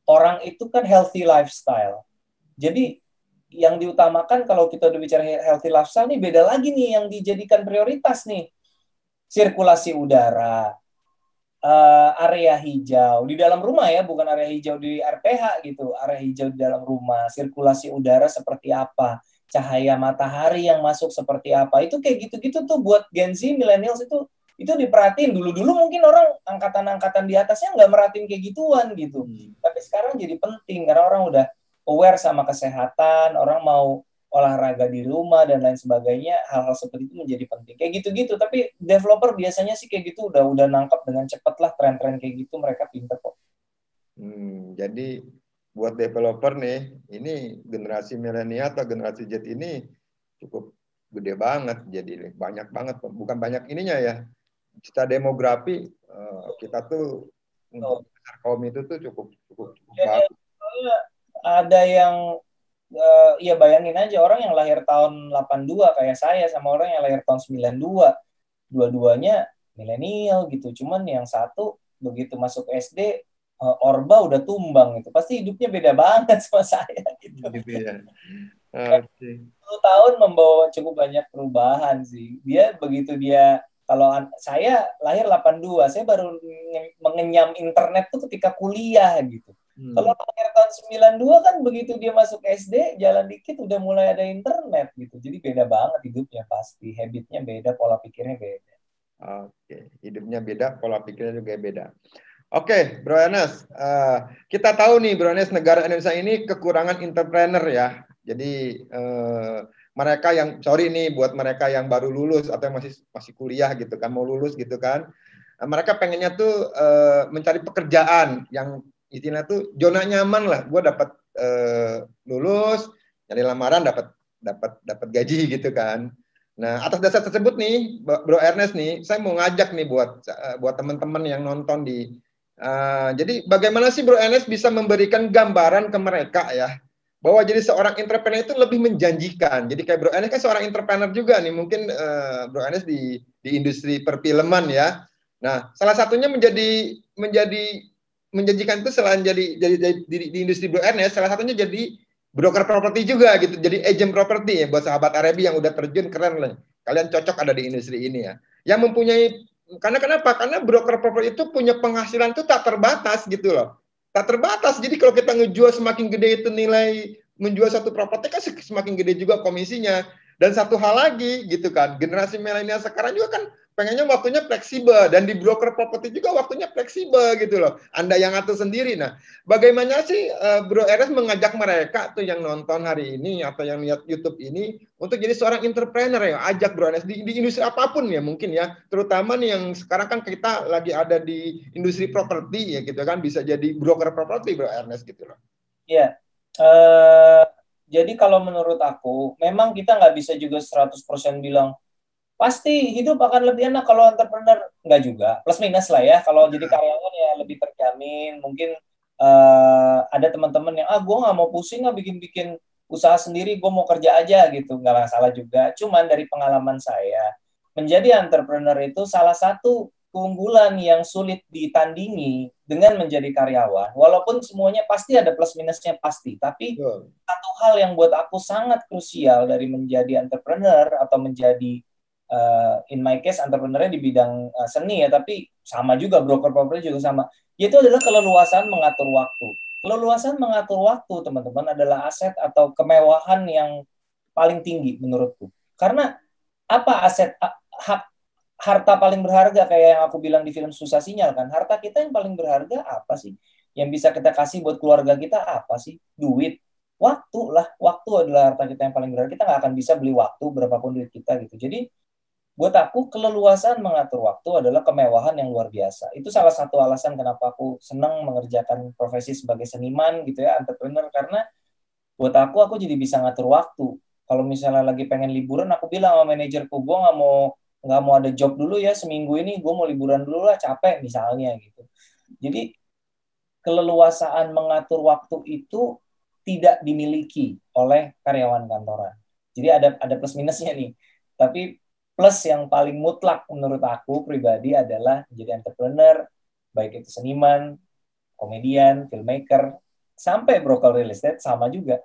orang itu kan healthy lifestyle. Jadi yang diutamakan kalau kita udah bicara healthy lifestyle nih, beda lagi nih yang dijadikan prioritas nih. Sirkulasi udara, area hijau di dalam rumah ya, bukan area hijau di RPH gitu, area hijau di dalam rumah, sirkulasi udara seperti apa, cahaya matahari yang masuk seperti apa, itu kayak gitu-gitu tuh buat Gen Z, millennials itu diperhatiin. Dulu mungkin orang angkatan-angkatan di atasnya nggak merhatiin kayak gituan gitu, tapi sekarang jadi penting karena orang udah aware sama kesehatan, orang mau olahraga di rumah dan lain sebagainya. Hal-hal seperti itu menjadi penting kayak gitu-gitu. Tapi developer biasanya sih kayak gitu udah nangkap dengan cepat lah tren-tren kayak gitu, mereka pinter kok.
Jadi buat developer nih, ini generasi milenial atau generasi Z ini cukup gede banget, jadi banyak banget, bukan banyak ininya ya, cita demografi kita tuh untuk kaum itu tuh cukup bagus.
Ada yang ya bayangin aja orang yang lahir tahun 82 kayak saya sama orang yang lahir tahun 92, dua-duanya milenial gitu. Cuman yang satu begitu masuk SD, Orba udah tumbang gitu. Pasti hidupnya beda banget sama saya gitu.
Gitu ya. Okay.
10 tahun membawa cukup banyak perubahan sih. Dia begitu dia, kalau saya lahir 82, saya baru mengenyam internet tuh ketika kuliah gitu. Kalau lahir tahun 92 kan begitu dia masuk SD, jalan dikit udah mulai ada internet gitu. Jadi beda banget hidupnya pasti. Habitnya beda, pola pikirnya beda.
Oke, hidupnya beda, pola pikirnya juga beda. Oke, Bro Ernest, kita tahu nih Bro Ernest, negara Indonesia ini kekurangan entrepreneur ya. Jadi mereka yang, sorry nih buat mereka yang baru lulus atau yang masih kuliah gitu kan, mau lulus gitu kan, mereka pengennya tuh mencari pekerjaan yang istilahnya tuh zona nyaman lah. Gue dapat lulus, nyari lamaran, dapat gaji gitu kan. Nah, atas dasar tersebut nih, Bro Ernest nih, saya mau ngajak nih buat teman-teman yang nonton di jadi bagaimana sih Bro Ernest bisa memberikan gambaran ke mereka ya, bahwa jadi seorang entrepreneur itu lebih menjanjikan. Jadi kayak Bro Ernest kan seorang entrepreneur juga nih, mungkin Bro Ernest di industri perfilman ya. Nah, salah satunya menjanjikan itu selain di industri Bro Ernest, salah satunya jadi broker properti juga gitu, jadi agent properti ya buat sahabat Arabi yang udah terjun, keren lah. Kalian cocok ada di industri ini ya. Yang mempunyai, karena kenapa? Karena broker properti itu punya penghasilan itu tak terbatas gitu loh. Tak terbatas. Jadi kalau kita ngejual semakin gede itu nilai menjual satu properti kan semakin gede juga komisinya. Dan satu hal lagi gitu kan, generasi milenial sekarang juga kan pengennya waktunya fleksibel, dan di broker properti juga waktunya fleksibel gitu loh. Anda yang atur sendiri. Nah, bagaimana sih Bro Ernest mengajak mereka tuh yang nonton hari ini atau yang lihat YouTube ini untuk jadi seorang entrepreneur ya? Ajak Bro Ernest di industri apapun ya mungkin ya. Terutama nih yang sekarang kan kita lagi ada di industri properti ya gitu kan, bisa jadi broker properti Bro Ernest gitu loh.
Iya. Jadi kalau menurut aku, memang kita nggak bisa juga 100% bilang pasti hidup akan lebih enak kalau entrepreneur. Enggak juga, plus minus lah ya. Kalau jadi karyawan ya lebih terjamin. Mungkin ada teman-teman yang gue nggak mau pusing nggak bikin usaha sendiri, gue mau kerja aja gitu, nggak masalah juga. Cuman dari pengalaman saya, menjadi entrepreneur itu salah satu keunggulan yang sulit ditandingi dengan menjadi karyawan. Walaupun semuanya pasti ada plus minusnya pasti, tapi satu hal yang buat aku sangat krusial dari menjadi entrepreneur atau menjadi in my case entrepreneurnya di bidang seni ya, tapi sama juga broker properti juga sama, yaitu adalah keleluasan mengatur waktu. Keleluasan mengatur waktu, teman-teman, adalah aset atau kemewahan yang paling tinggi menurutku. Karena apa aset harta paling berharga, kayak yang aku bilang di film Susah Sinyal kan, harta kita yang paling berharga apa sih? Yang bisa kita kasih buat keluarga kita apa sih? Duit. Waktu lah. Waktu adalah harta kita yang paling berharga. Kita nggak akan bisa beli waktu berapapun duit kita gitu. Jadi buat aku keleluasan mengatur waktu adalah kemewahan yang luar biasa. Itu salah satu alasan kenapa aku senang mengerjakan profesi sebagai seniman gitu ya, entrepreneur, karena buat aku jadi bisa ngatur waktu. Kalau misalnya lagi pengen liburan, aku bilang sama manajerku, gue nggak mau ada job dulu ya seminggu ini, gue mau liburan dulu lah, capek misalnya gitu. Jadi keleluasaan mengatur waktu itu tidak dimiliki oleh karyawan kantoran. Jadi ada plus minusnya nih. Tapi plus yang paling mutlak menurut aku pribadi adalah menjadi entrepreneur, baik itu seniman, komedian, filmmaker, sampai broker real estate sama juga,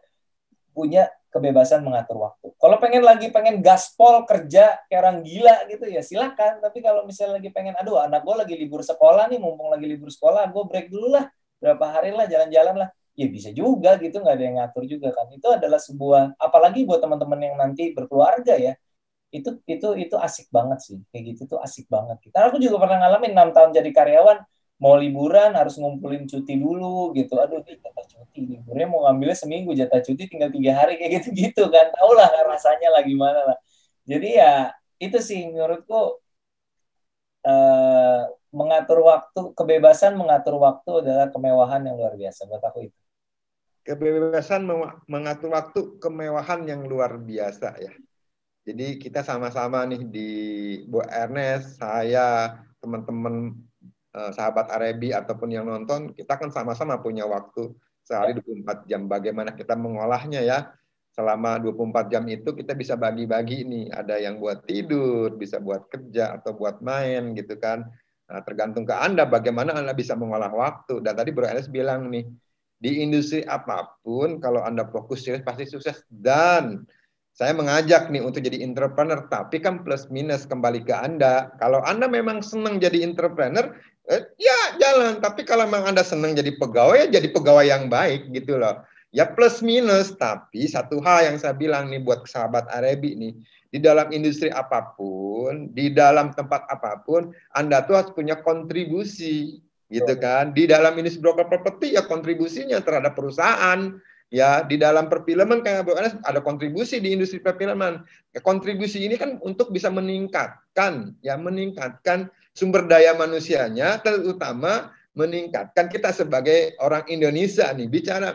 punya kebebasan mengatur waktu. Kalau pengen gaspol kerja kayak orang gila gitu ya silakan. Tapi kalau misalnya lagi pengen, aduh anak gue lagi libur sekolah nih, mumpung lagi libur sekolah, gue break dulu lah, berapa hari lah jalan-jalan lah. Ya bisa juga gitu, nggak ada yang ngatur juga kan. Itu adalah sebuah, apalagi buat teman-teman yang nanti berkeluarga ya, itu asik banget sih. Kayak gitu tuh asik banget. Karena aku juga pernah ngalamin 6 tahun jadi karyawan, mau liburan harus ngumpulin cuti dulu gitu. Aduh, jatah cuti, liburnya mau ngambilnya seminggu, jatah cuti tinggal 3 hari, kayak gitu-gitu kan. Tau lah rasanya lah gimana lah. Jadi ya itu sih menurutku, mengatur waktu, kebebasan mengatur waktu adalah kemewahan yang luar biasa buat aku itu.
Kebebasan mengatur waktu, kemewahan yang luar biasa ya. Jadi kita sama-sama nih di Bu Ernest, saya, teman-teman sahabat Arabi ataupun yang nonton, kita kan sama-sama punya waktu sehari 24 jam. Bagaimana kita mengolahnya ya. Selama 24 jam itu kita bisa bagi-bagi nih. Ada yang buat tidur, bisa buat kerja atau buat main gitu kan. Nah, tergantung ke Anda bagaimana Anda bisa mengolah waktu. Dan tadi Bro Ernest bilang nih, di industri apapun kalau Anda fokus pasti sukses. Dan Saya mengajak nih untuk jadi entrepreneur, tapi kan plus minus kembali ke Anda. Kalau Anda memang senang jadi entrepreneur, ya jalan. Tapi kalau memang Anda senang jadi pegawai, ya jadi pegawai yang baik gitu loh. Ya plus minus, tapi satu hal yang saya bilang nih buat sahabat Arebi nih, di dalam industri apapun, di dalam tempat apapun, Anda tuh harus punya kontribusi, gitu kan. Di dalam industri broker properti ya kontribusinya terhadap perusahaan. Ya, di dalam perfilman kayak Bro Ernest ada kontribusi di industri perfilman. Ya, kontribusi ini kan untuk bisa meningkatkan sumber daya manusianya, terutama meningkatkan kita sebagai orang Indonesia nih.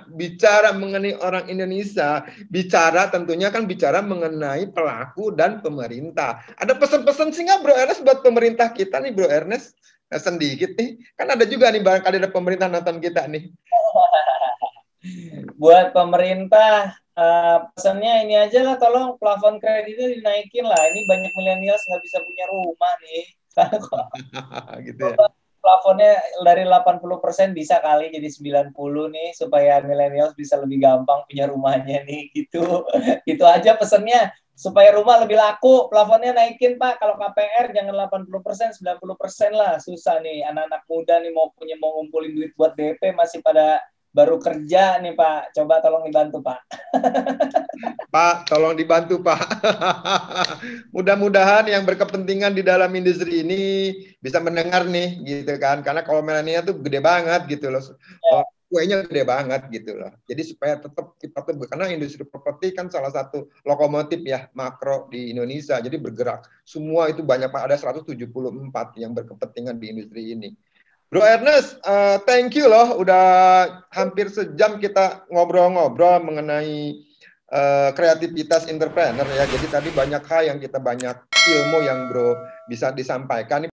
Bicara mengenai orang Indonesia, tentunya kan bicara mengenai pelaku dan pemerintah. Ada pesan-pesan sih nggak Bro Ernest buat pemerintah kita nih Bro Ernest? Sedikit nih. Kan ada juga nih barangkali ada pemerintah nonton kita nih.
Buat pemerintah, pesannya ini aja lah, tolong plafon kreditnya dinaikin lah. Ini banyak milenial nggak bisa punya rumah nih. Gitu ya. Plafonnya dari 80% bisa kali jadi 90 nih, supaya milenial bisa lebih gampang punya rumahnya nih, gitu. Itu aja pesannya. Supaya rumah lebih laku, plafonnya naikin Pak. Kalau KPR jangan 80%, 90% lah. Susah nih, anak-anak muda nih mau ngumpulin duit buat DP masih pada baru kerja nih Pak, coba tolong dibantu Pak.
Pak, tolong dibantu Pak. Mudah-mudahan yang berkepentingan di dalam industri ini bisa mendengar nih, gitu kan? Karena kalau milenial tuh gede banget gitu loh. Ya. Kuenya gede banget gitu loh. Jadi supaya tetap kita tuh, karena industri properti kan salah satu lokomotif ya makro di Indonesia. Jadi bergerak. Semua itu banyak Pak, ada 174 yang berkepentingan di industri ini. Bro Ernest, thank you loh, udah hampir sejam kita ngobrol-ngobrol mengenai kreativitas entrepreneur ya. Jadi tadi banyak hal yang banyak ilmu yang Bro bisa disampaikan.